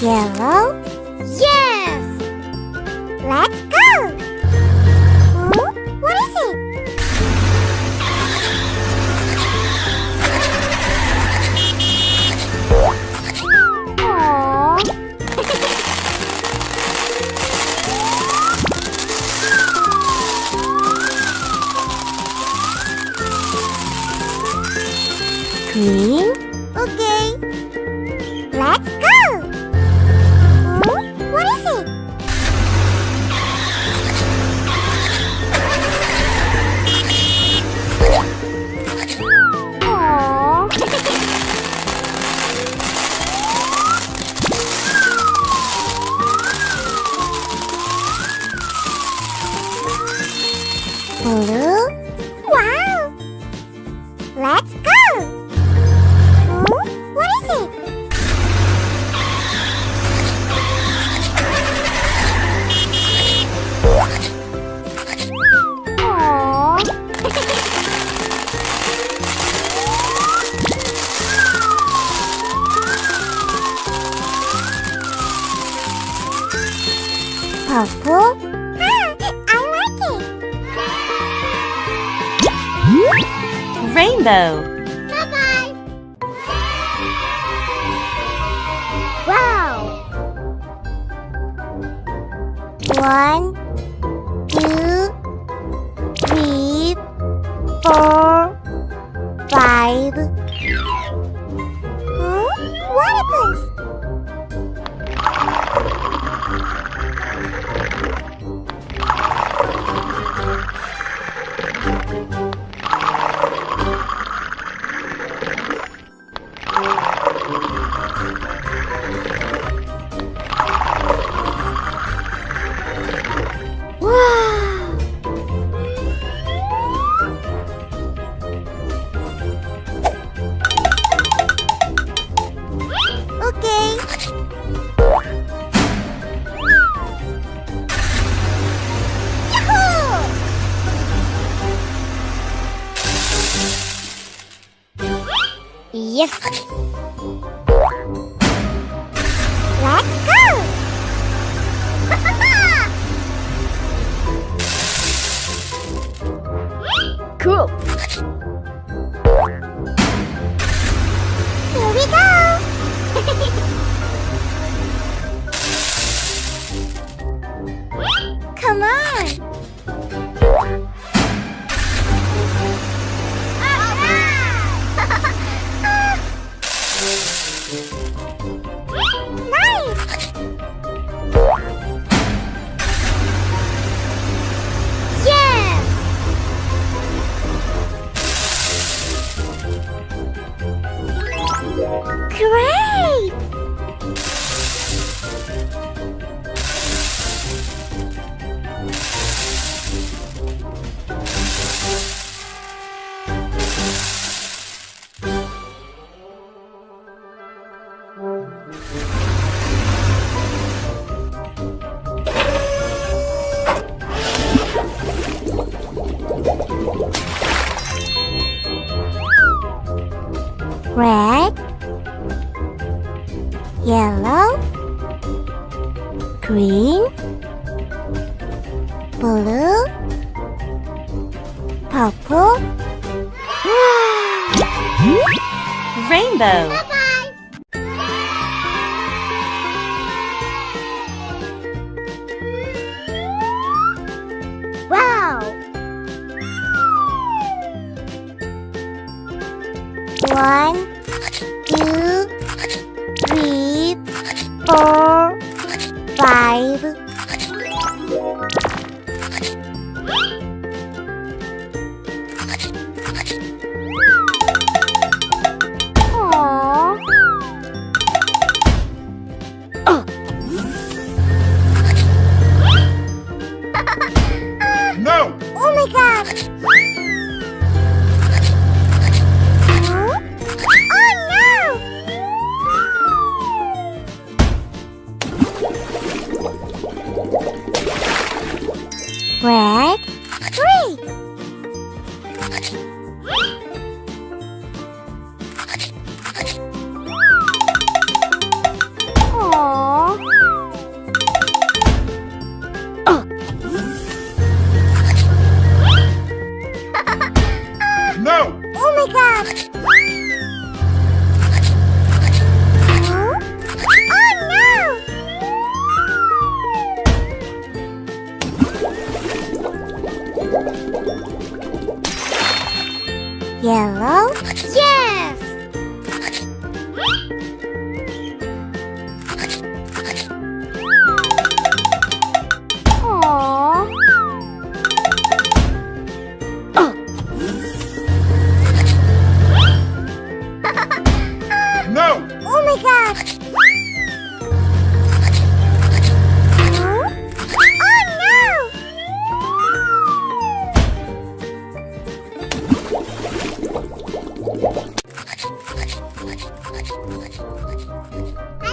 Yellow? Yes! Let's go! What is it? Aww. Green? Okay. Let's go! What is it? Aww. Blue? Wow! Let's go! What is it? Aww. Purple? I like it. Rainbow. Bye-bye. Wow. 1, 2, 3, 4, 5. What happens? Wow! Okay. Yahoo! Yes. Let's go! Cool. Here we go. Come on. Nice. Yes. Great! Red, yellow, green, blue, purple. Rainbow. Bye-bye. Wow. 1, 2, 3, 4, 5. Aww. No! Oh my god! Huh? Oh no! Red, green. Aww. Oh my god! Oh no!